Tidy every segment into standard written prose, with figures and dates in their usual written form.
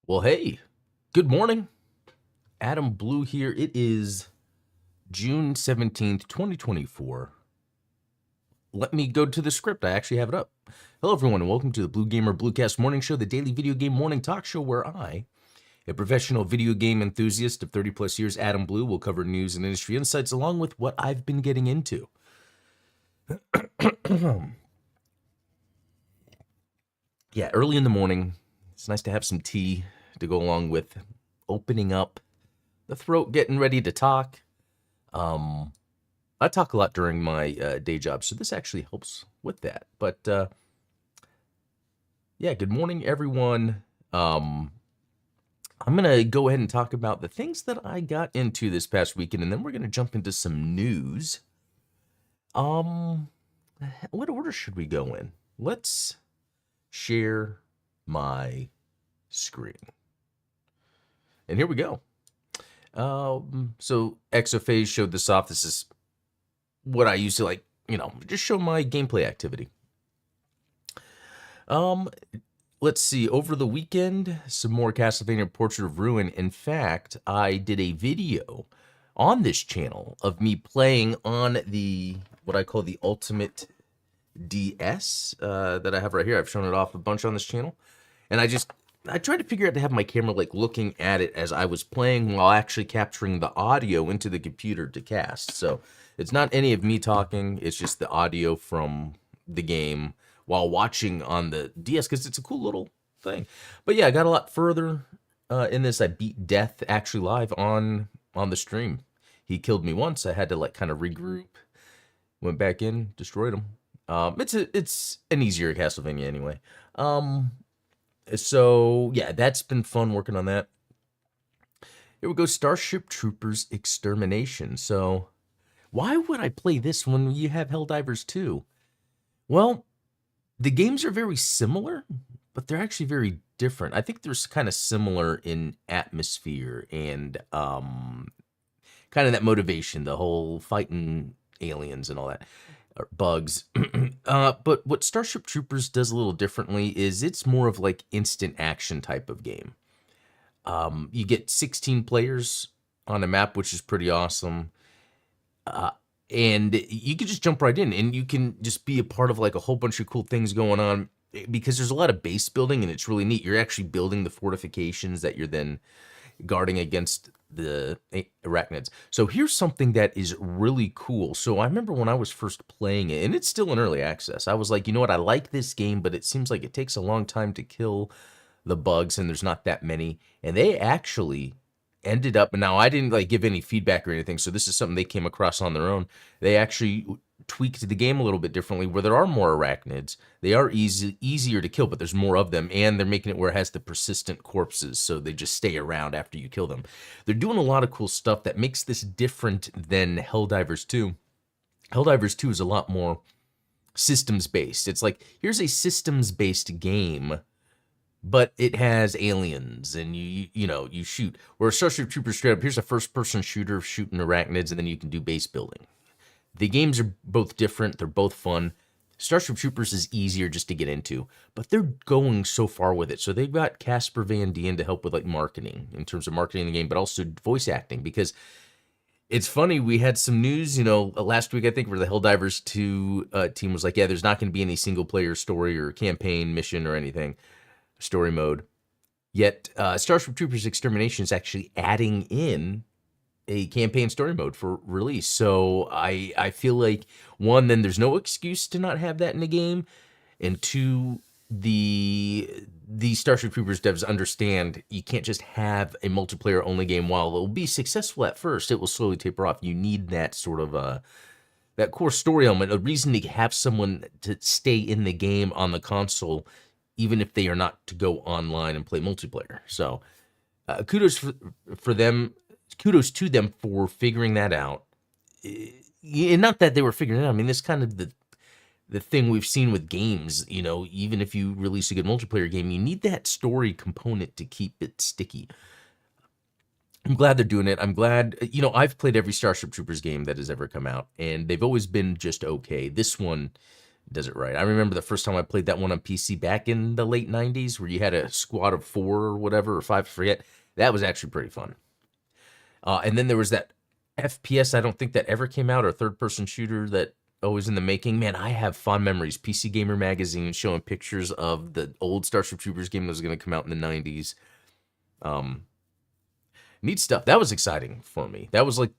Well, hey, good morning. Adam Blue here. It is June 17th, 2024. Let me go to the script. I actually have it up. Hello, everyone, and welcome to the BlueGamer Bluecast Morning Show, the daily video game morning talk show where I, a professional video game enthusiast of 30 plus years, Adam Blue, will cover news and industry insights along with what I've been getting into. Yeah, early in the morning, it's nice to have some tea to go along with opening up the throat, getting ready to talk. I talk a lot during my day job, so this actually helps with that. But yeah, good morning, everyone. I'm gonna go ahead and talk about the things that I got into this past weekend, and then we're gonna jump into some news. What order should we go in? Let's share my screen, and here we go. So Exophase showed this off. This is what I used to just show my gameplay activity. Let's see, over the weekend, some more Castlevania Portrait of Ruin. In fact, I did a video on this channel of me playing on the, what I call the Ultimate DS that I have right here. I've shown it off a bunch on this channel. And I tried to figure out to have my camera like looking at it as I was playing while actually capturing the audio into the computer to cast. So it's not any of me talking, it's just the audio from the game while watching on the DS because it's a cool little thing. But yeah, I got a lot further in this. I beat Death actually live on the stream. He killed me once. I had to like kind of regroup, went back in, destroyed him. It's an easier Castlevania anyway. So yeah, that's been fun working on that. Here we go, Starship Troopers Extermination. So why would I play this when you have Helldivers 2? Well, the games are very similar, but they're actually very different. I think they're kind of similar in atmosphere and kind of that motivation, the whole fighting aliens and all that, or bugs. But what Starship Troopers does a little differently is it's more of like instant action type of game. You get 16 players on a map, which is pretty awesome. And you can just jump right in and you can just be a part of like a whole bunch of cool things going on because there's a lot of base building and it's really neat. You're actually building the fortifications that you're then guarding against the arachnids. So here's something that is really cool. So I remember when I was first playing it, and it's still in early access, I was like, you know what, I like this game, but it seems like it takes a long time to kill the bugs and there's not that many. And they actually ended up, and now I didn't like give any feedback or anything, so this is something they came across on their own. They actually tweaked the game a little bit differently where there are more arachnids. They are easier to kill, but there's more of them, and they're making it where it has the persistent corpses, so they just stay around after you kill them. They're doing a lot of cool stuff that makes this different than Helldivers 2. Helldivers 2 is a lot more systems-based. It's like, here's a systems-based game, but it has aliens and you shoot. Where Starship Troopers straight up, here's a first-person shooter shooting arachnids, and then you can do base building. The games are both different. They're both fun. Starship Troopers is easier just to get into, but they're going so far with it. So they've got Casper Van Dien to help with like marketing, in terms of marketing the game, but also voice acting. Because it's funny, we had some news, last week I think, where the Helldivers 2 team was like, yeah, there's not going to be any single-player story or campaign mission or anything, story mode. Yet Starship Troopers Extermination is actually adding in a campaign story mode for release. So I feel like, one, then there's no excuse to not have that in the game, and two, the Starship Troopers devs understand you can't just have a multiplayer only game. While it'll be successful at first, it will slowly taper off. You need that sort of that core story element, a reason to have someone to stay in the game on the console, even if they are not to go online and play multiplayer. So kudos for them. Kudos to them for figuring that out. And not that they were figuring it out. I mean, this kind of the thing we've seen with games, even if you release a good multiplayer game, you need that story component to keep it sticky. I'm glad they're doing it. I'm glad, I've played every Starship Troopers game that has ever come out, and they've always been just okay. This one does it right. I remember the first time I played that one on PC back in the late 90s where you had a squad of 4 or whatever, or 5, I forget. That was actually pretty fun. And then there was that FPS, I don't think that ever came out, or third-person shooter that always in the making. Man, I have fond memories. PC Gamer magazine showing pictures of the old Starship Troopers game that was going to come out in the 90s. Neat stuff. That was exciting for me. That was like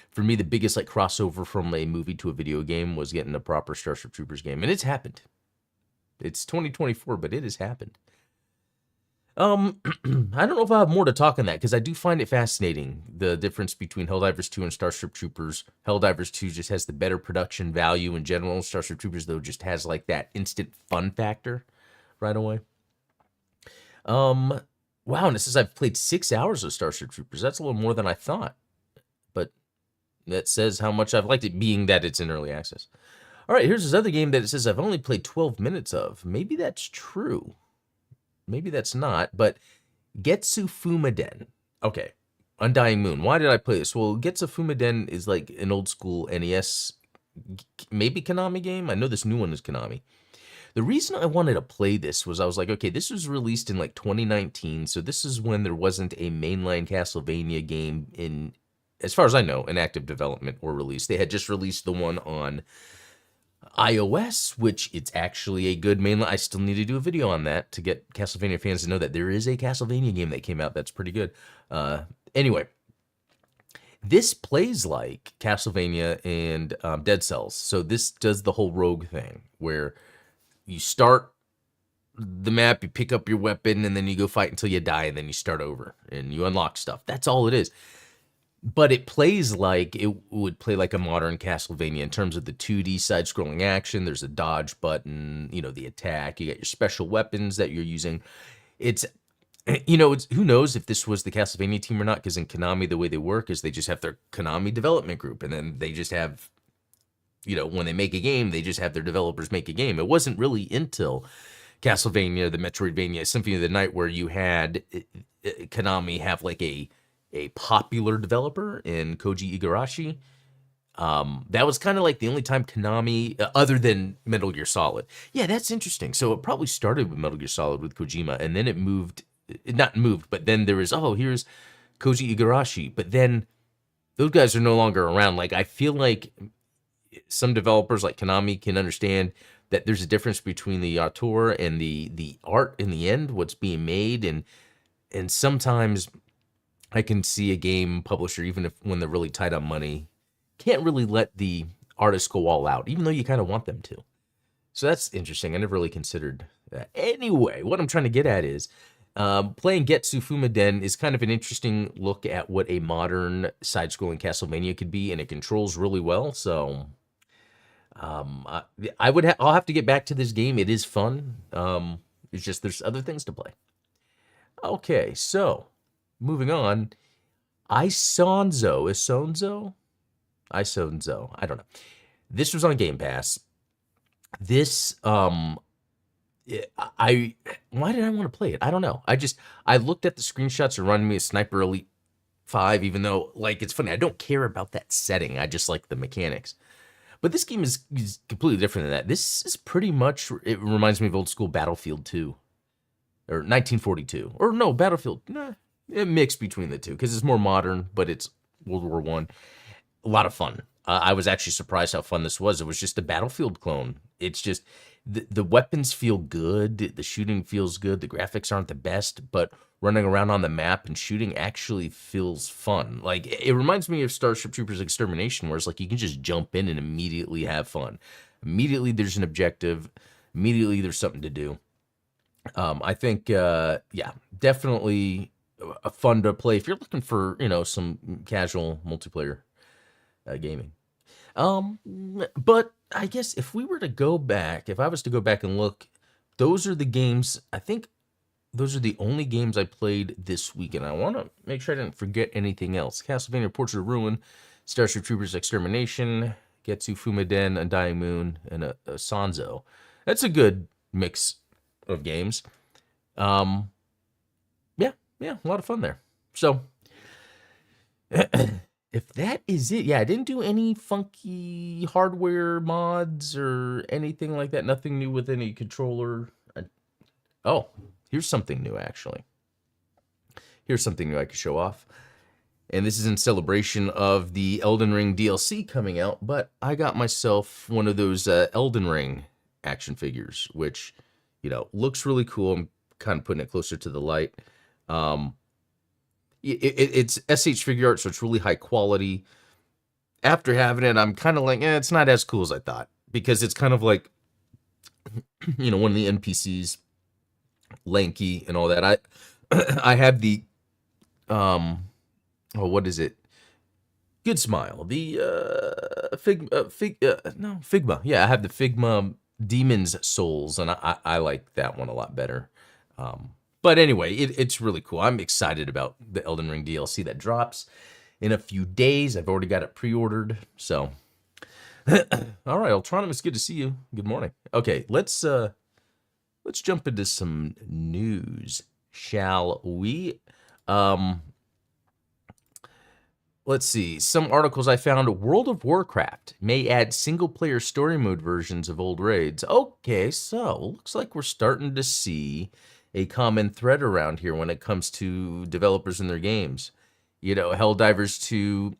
for me, the biggest like crossover from a movie to a video game was getting a proper Starship Troopers game. And it's happened. It's 2024, but it has happened. I don't know if I have more to talk on that, because I do find it fascinating, the difference between Helldivers 2 and Starship Troopers. Helldivers 2 just has the better production value in general. Starship Troopers, though, just has like that instant fun factor right away. Wow, and it says I've played 6 hours of Starship Troopers. That's a little more than I thought. But that says how much I've liked it, being that it's in early access. All right, here's this other game that it says I've only played 12 minutes of. Maybe that's true. Maybe that's not, but Getsu Fumaden. Okay, Undying Moon. Why did I play this? Well, Getsu Fumaden is like an old school NES, maybe Konami game. I know this new one is Konami. The reason I wanted to play this was I was like, okay, this was released in like 2019, so this is when there wasn't a mainline Castlevania game in, as far as I know, in active development or release. They had just released the one on iOS, which it's actually a good mainline. I still need to do a video on that to get Castlevania fans to know that there is a Castlevania game that came out that's pretty good. Anyway, this plays like Castlevania and Dead Cells. So this does the whole rogue thing where you start the map, you pick up your weapon, and then you go fight until you die, and then you start over, and you unlock stuff. That's all it is. But it plays like it would play like a modern Castlevania in terms of the 2D side-scrolling action. There's a dodge button, you know, the attack. You got your special weapons that you're using. It's, you know, who knows if this was the Castlevania team or not, because in Konami, the way they work is they just have their Konami development group, and then they just have, you know, when they make a game, they just have their developers make a game. It wasn't really until Castlevania, the Metroidvania, Symphony of the Night, where you had Konami have like a popular developer in Koji Igarashi. That was kind of like the only time Konami, other than Metal Gear Solid. Yeah, that's interesting. So it probably started with Metal Gear Solid with Kojima, and then it moved, not moved, but then there is, oh, here's Koji Igarashi. But then those guys are no longer around. Like, I feel like some developers like Konami can understand that there's a difference between the auteur and the art in the end, what's being made. And sometimes I can see a game publisher, even if when they're really tight on money, can't really let the artists go all out, even though you kind of want them to. So that's interesting. I never really considered that. Anyway, what I'm trying to get at is playing Getsu Fumaden is kind of an interesting look at what a modern side-scrolling Castlevania could be, and it controls really well. So I'll have to get back to this game. It is fun. It's just there's other things to play. Okay, so moving on, Isonzo. I don't know. This was on Game Pass. This, why did I want to play it? I don't know. I looked at the screenshots. It reminded me of Sniper Elite 5, even though, like, it's funny. I don't care about that setting. I just like the mechanics. But this game is completely different than that. This is pretty much, it reminds me of old school Battlefield 2. Or 1942. Or no, Battlefield, a mix between the two, because it's more modern, but it's World War I. A lot of fun. I was actually surprised how fun this was. It was just a Battlefield clone. It's just, the weapons feel good, the shooting feels good, the graphics aren't the best, but running around on the map and shooting actually feels fun. Like, it reminds me of Starship Troopers Extermination, where it's like you can just jump in and immediately have fun. Immediately there's an objective. Immediately there's something to do. I think, yeah, definitely fun to play if you're looking for, you know, some casual multiplayer gaming. But I guess if I was to go back and look, those are the games, I think those are the only games I played this week, and I want to make sure I didn't forget anything else. Castlevania Portrait of Ruin, Starship Troopers Extermination, Getsu Fumaden, Undying Moon, and a Sanzo. That's a good mix of games. Yeah, a lot of fun there. So if that is it, yeah, I didn't do any funky hardware mods or anything like that. Nothing new with any controller. Oh, here's something new, actually. Here's something new I could show off. And this is in celebration of the Elden Ring DLC coming out, but I got myself one of those Elden Ring action figures, which, looks really cool. I'm kind of putting it closer to the light. It's SH figure art, so it's really high quality. After having it, I'm kind of like, it's not as cool as I thought, because it's kind of like, one of the NPCs, lanky and all that. I have the, what is it? Good Smile. The Figma. Yeah, I have the Figma Demon's Souls, and I like that one a lot better. But anyway, it's really cool. I'm excited about the Elden Ring DLC that drops in a few days. I've already got it pre-ordered. So, all right, Ultronimus, good to see you. Good morning. Okay, let's jump into some news, shall we? Let's see. Some articles I found. World of Warcraft may add single-player story mode versions of old raids. Okay, so looks like we're starting to see a common thread around here when it comes to developers and their games. Helldivers 2,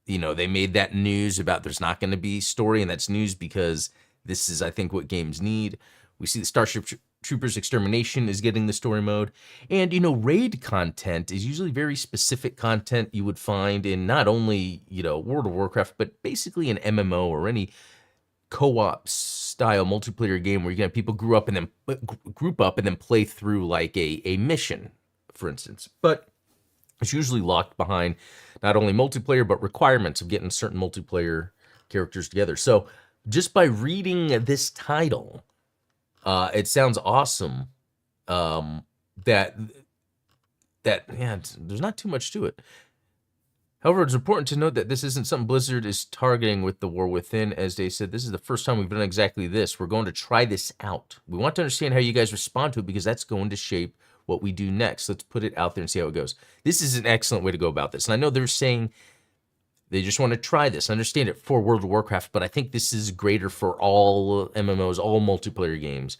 they made that news about there's not going to be story, and that's news because this is, I think, what games need. We see the Starship Troopers Extermination is getting the story mode. And, raid content is usually very specific content you would find in not only, World of Warcraft, but basically an MMO or any co-op style multiplayer game where you have people group up and then play through like a mission, for instance. But it's usually locked behind not only multiplayer, but requirements of getting certain multiplayer characters together. So just by reading this title, it sounds awesome. There's not too much to it. However, it's important to note that this isn't something Blizzard is targeting with the War Within. As they said, this is the first time we've done exactly this. We're going to try this out. We want to understand how you guys respond to it because that's going to shape what we do next. Let's put it out there and see how it goes. This is an excellent way to go about this. And I know they're saying they just want to try this, understand it for World of Warcraft, but I think this is greater for all MMOs, all multiplayer games,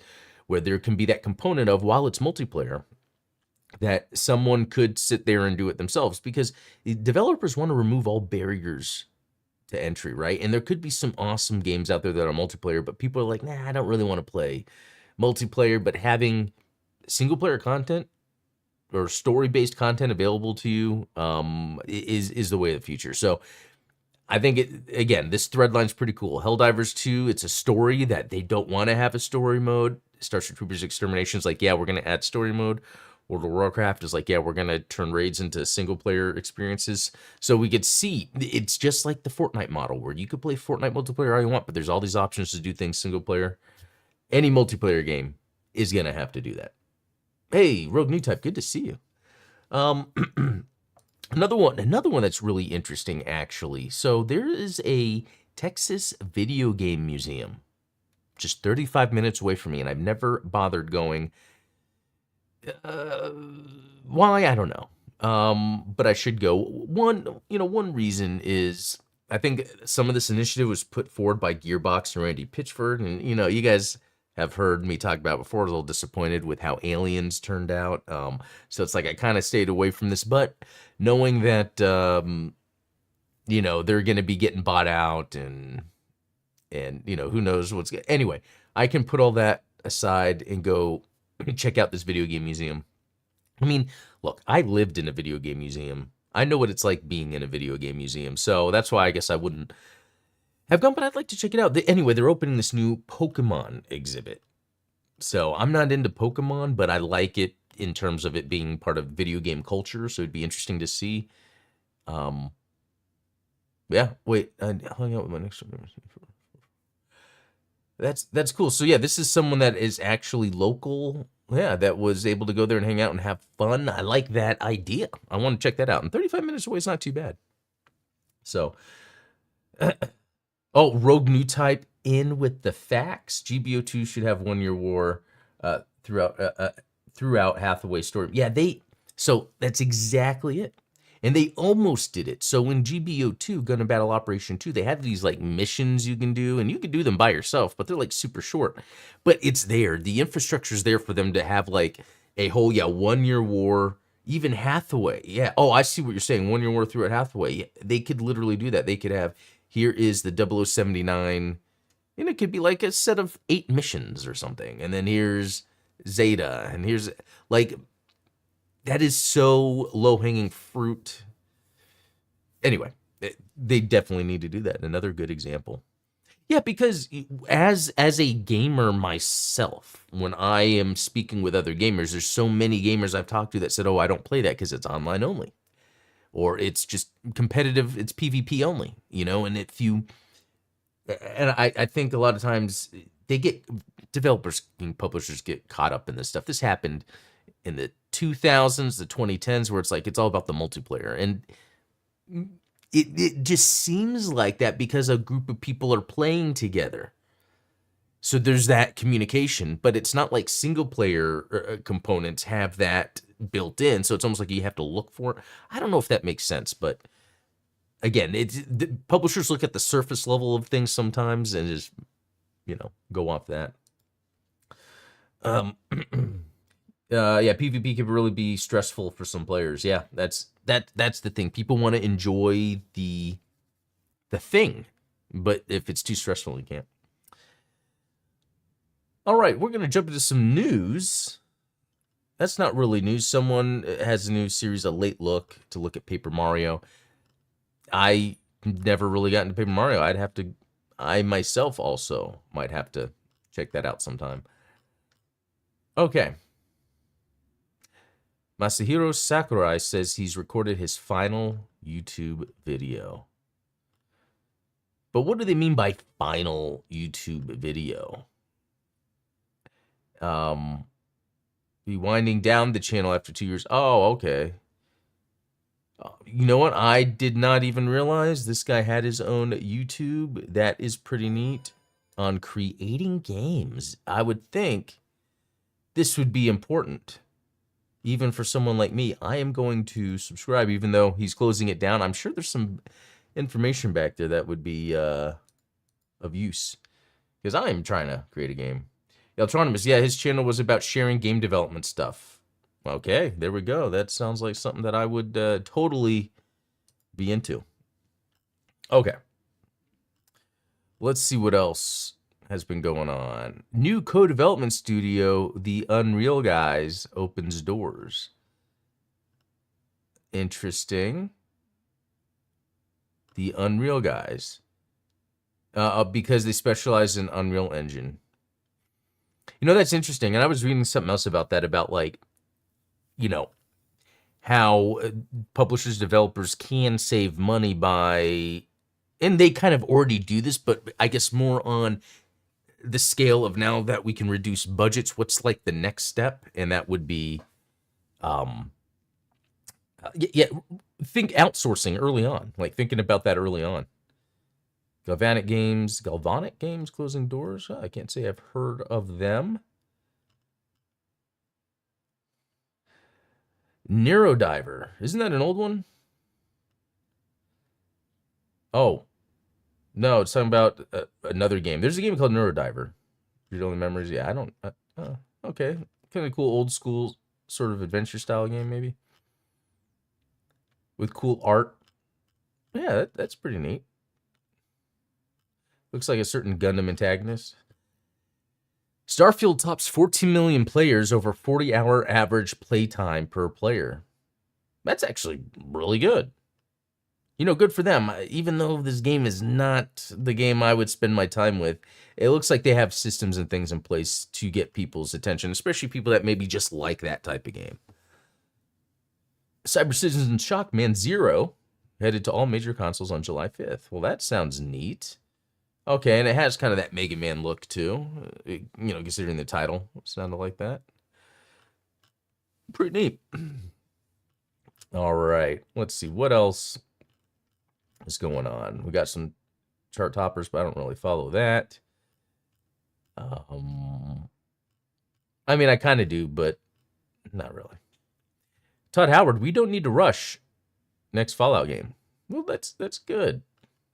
where there can be that component of, while it's multiplayer, that someone could sit there and do it themselves, because developers want to remove all barriers to entry, right? And there could be some awesome games out there that are multiplayer, but people are like, nah, I don't really want to play multiplayer, but having single-player content or story-based content available to you is the way of the future. So I think, this thread line's pretty cool. Helldivers 2, it's a story that they don't want to have a story mode. Starship Troopers Extermination is like, yeah, we're going to add story mode. World of Warcraft is like, yeah, we're going to turn raids into single-player experiences. So we could see, it's just like the Fortnite model, where you could play Fortnite multiplayer all you want, but there's all these options to do things single-player. Any multiplayer game is going to have to do that. Hey, Rogue New Type, good to see you. Another one that's really interesting, actually. So there is a Texas video game museum just 35 minutes away from me, and I've never bothered going. Why? I don't know. But I should go. One reason is I think some of this initiative was put forward by Gearbox and Randy Pitchford, and you guys have heard me talk about before. I was a little disappointed with how Aliens turned out. So it's like I kind of stayed away from this, but knowing that they're going to be getting bought out and who knows what's good. Anyway, I can put all that aside and go check out this video game museum. I mean, look, I lived in a video game museum. I know what it's like being in a video game museum. So that's why I guess I wouldn't have gone, but I'd like to check it out. Anyway, they're opening this new Pokemon exhibit. So I'm not into Pokemon, but I like it in terms of it being part of video game culture. So it'd be interesting to see. Yeah, wait, I hung out with my next one. That's cool. So yeah, this is someone that is actually local. Yeah, that was able to go there and hang out and have fun. I like that idea. I want to check that out. And 35 minutes away is not too bad. So, Rogue New Type in with the facts. GBO2 should have 1 year war throughout Hathaway's story. Yeah, so that's exactly it. And they almost did it. So in GBO2, Gun and Battle Operation 2, they have these like missions you can do, and you can do them by yourself, but they're like super short. But it's there. The infrastructure's there for them to have like a whole, 1 year war. Even Hathaway. Yeah. Oh, I see what you're saying. 1 year war through at Hathaway. Yeah, they could literally do that. They could have, here is the 0079, and it could be like a set of 8 missions or something. And then here's Zeta, and here's like, that is so low-hanging fruit. Anyway, they definitely need to do that. Another good example. Yeah, because as a gamer myself, when I am speaking with other gamers, there's so many gamers I've talked to that said, oh, I don't play that because it's online only. Or it's just competitive, it's PvP only, and if you... And I think a lot of times developers and publishers get caught up in this stuff. This happened in the 2000s, the 2010s, where it's like, it's all about the multiplayer. And it just seems like that because a group of people are playing together. So there's that communication, but it's not like single player components have that built in. So it's almost like you have to look for it. I don't know if that makes sense, but again, the publishers look at the surface level of things sometimes and just, go off that. PvP can really be stressful for some players. Yeah, that's the thing. People want to enjoy the thing, but if it's too stressful, you can't. All right, we're going to jump into some news. That's not really news. Someone has a new series, A Late Look, to look at Paper Mario. I never really got into Paper Mario. I myself also might have to check that out sometime. Okay. Masahiro Sakurai says he's recorded his final YouTube video. But what do they mean by final YouTube video? Be winding down the channel after 2 years. Oh, okay. You know what? I did not even realize this guy had his own YouTube. That is pretty neat. On creating games. I would think this would be important. Even for someone like me, I am going to subscribe, even though he's closing it down. I'm sure there's some information back there that would be of use. Because I am trying to create a game. Eltronimus, yeah, his channel was about sharing game development stuff. Okay, there we go. That sounds like something that I would totally be into. Okay. Let's see what else has been going on. New co-development studio, the Unreal guys, opens doors. Interesting. The Unreal guys. Because they specialize in Unreal Engine. That's interesting. And I was reading something else about that, about like, how publishers, developers can save money by, and they kind of already do this, but I guess more on the scale of now that we can reduce budgets, what's like the next step? And that would be, think outsourcing early on, like thinking about that early on. Galvanic Games closing doors. I can't say I've heard of them. Neurodiver. Isn't that an old one? Oh. No, it's talking about another game. There's a game called Neurodiver. Read Only Memories. Yeah, I don't... okay. Kind of cool old school sort of adventure style game, maybe. With cool art. Yeah, that's pretty neat. Looks like a certain Gundam antagonist. Starfield tops 14 million players over 40-hour average playtime per player. That's actually really good. Good for them. Even though this game is not the game I would spend my time with, it looks like they have systems and things in place to get people's attention, especially people that maybe just like that type of game. Cyber Citizen Shockman Zero headed to all major consoles on July 5th. Well, that sounds neat. Okay, and it has kind of that Mega Man look, too. Considering the title. It sounded like that. Pretty neat. All right. Let's see. What else is going on? We got some chart toppers, but I don't really follow that. I mean, I kind of do, but not really. Todd Howard, we don't need to rush. next Fallout game. Well, that's good.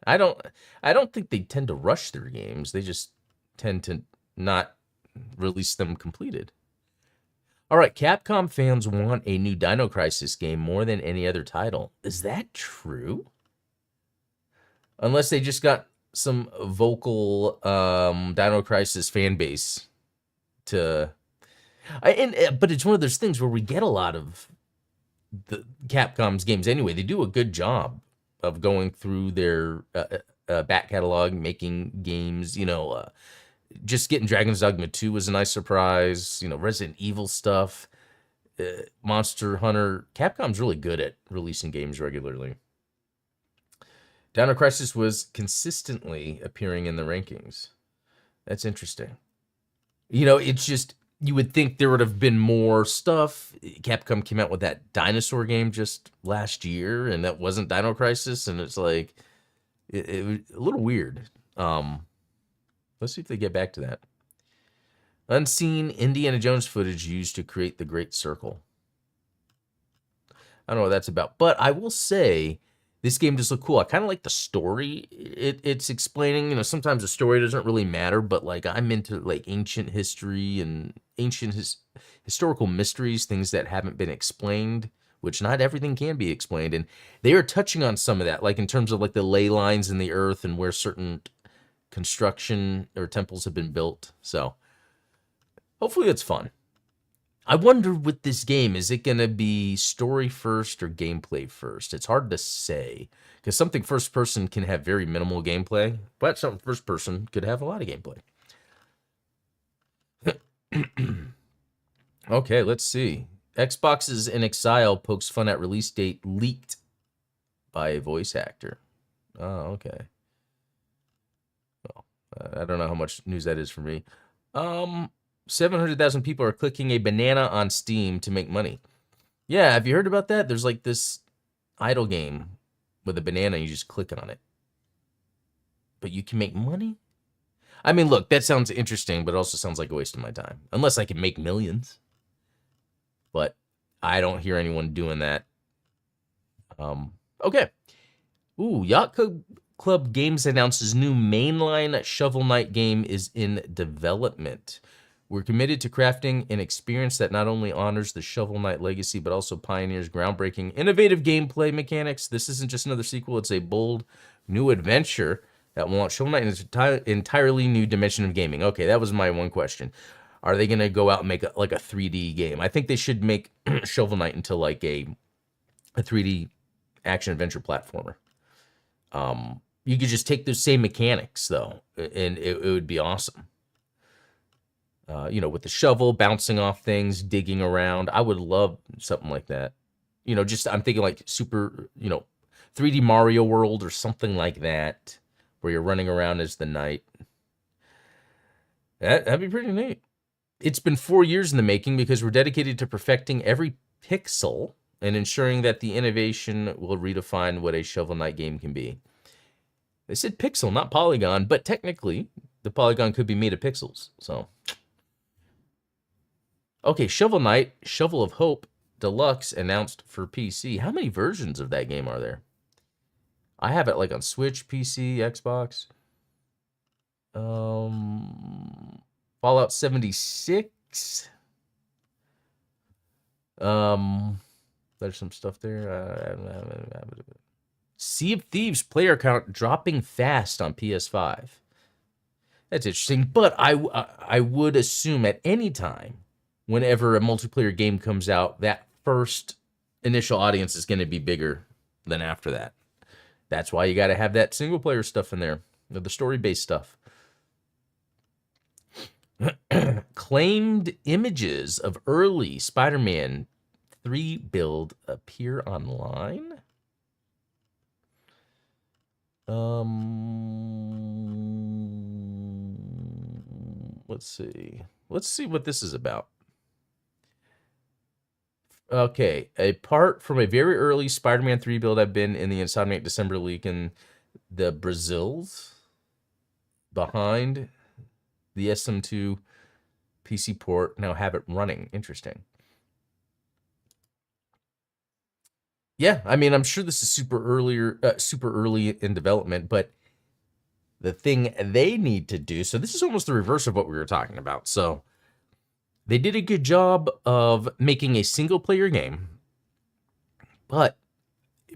I don't think they tend to rush their games. They just tend to not release them completed. All right, Capcom fans want a new Dino Crisis game more than any other title. Is that true? Unless they just got some vocal Dino Crisis fan base to, but it's one of those things where we get a lot of the Capcom's games anyway. They do a good job of going through their back catalog, making games. Just getting Dragon's Dogma 2 was a nice surprise. Resident Evil stuff, Monster Hunter. Capcom's really good at releasing games regularly. Dino Crisis was consistently appearing in the rankings. That's interesting. It's just, you would think there would have been more stuff. Capcom came out with that dinosaur game just last year, and that wasn't Dino Crisis, and it's like, it was a little weird. Let's see if they get back to that. Unseen Indiana Jones footage used to create the Great Circle. I don't know what that's about, but I will say this game does look cool. I kind of like the story it's explaining. Sometimes the story doesn't really matter, but like I'm into like ancient history and ancient historical mysteries, things that haven't been explained, which not everything can be explained. And they are touching on some of that, like in terms of like the ley lines in the earth and where certain construction or temples have been built. So hopefully it's fun. I wonder with this game, is it going to be story first or gameplay first? It's hard to say, because something first person can have very minimal gameplay, but something first person could have a lot of gameplay. Okay, let's see. Xbox's In Exile pokes fun at release date leaked by a voice actor. Oh, okay. Well, I don't know how much news that is for me. 700,000 people are clicking a banana on Steam to make money. Yeah, have you heard about that? There's like this idle game with a banana, you just click on it. But you can make money? I mean, look, that sounds interesting, but it also sounds like a waste of my time. Unless I can make millions. But I don't hear anyone doing that. Okay. Ooh, Yacht Club Games announces new mainline Shovel Knight game is in development. We're committed to crafting an experience that not only honors the Shovel Knight legacy, but also pioneers groundbreaking, innovative gameplay mechanics. This isn't just another sequel, it's a bold new adventure that will launch Shovel Knight in an entirely new dimension of gaming. Okay, that was my one question. Are they going to go out and make a 3D game? I think they should make Shovel Knight into like a 3D action-adventure platformer. You could just take those same mechanics, though, and it would be awesome. With the shovel, bouncing off things, digging around. I would love something like that. I'm thinking like super, 3D Mario World or something like that, where you're running around as the knight. That'd be pretty neat. It's been 4 years in the making because we're dedicated to perfecting every pixel and ensuring that the innovation will redefine what a Shovel Knight game can be. They said pixel, not polygon, but technically the polygon could be made of pixels, so... Okay, Shovel Knight, Shovel of Hope Deluxe announced for PC. How many versions of that game are there? I have it like on Switch, PC, Xbox. Fallout 76. There's some stuff there. Sea of Thieves player count dropping fast on PS5. That's interesting, but I would assume at any time, whenever a multiplayer game comes out, that first initial audience is going to be bigger than after that. That's why you got to have that single player stuff in there, the story-based stuff. Claimed images of early Spider-Man 3 build appear online. Let's see. Let's see what this is about. Okay, apart from a very early Spider-Man 3 build, I've been in the Insomniac December leak, and the Brazils behind the SM2 PC port now have it running. Interesting. Yeah, I mean, I'm sure this is super early in development, but the thing they need to do, so this is almost the reverse of what we were talking about. So they did a good job of making a single player game, but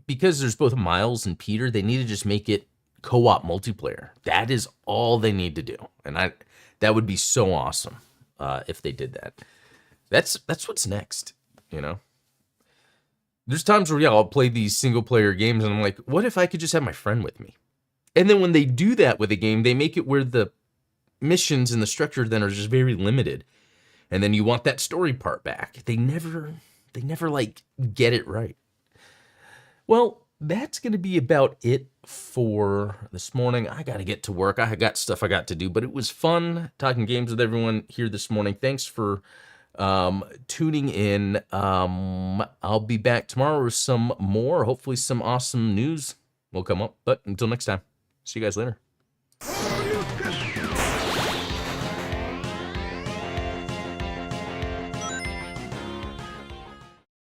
because there's both Miles and Peter, they need to just make it co-op multiplayer. That is all they need to do, and that would be so awesome if they did that. That's what's next, you know. There's times where I'll play these single player games, and I'm like, what if I could just have my friend with me? And then when they do that with a game, they make it where the missions and the structure then are just very limited, and then you want that story part back. They never like get it right. Well, that's going to be about it for this morning. I got to get to work. I got stuff I got to do, but it was fun talking games with everyone here this morning. Thanks for tuning in. I'll be back tomorrow with some more, hopefully some awesome news will come up. But until next time, see you guys later.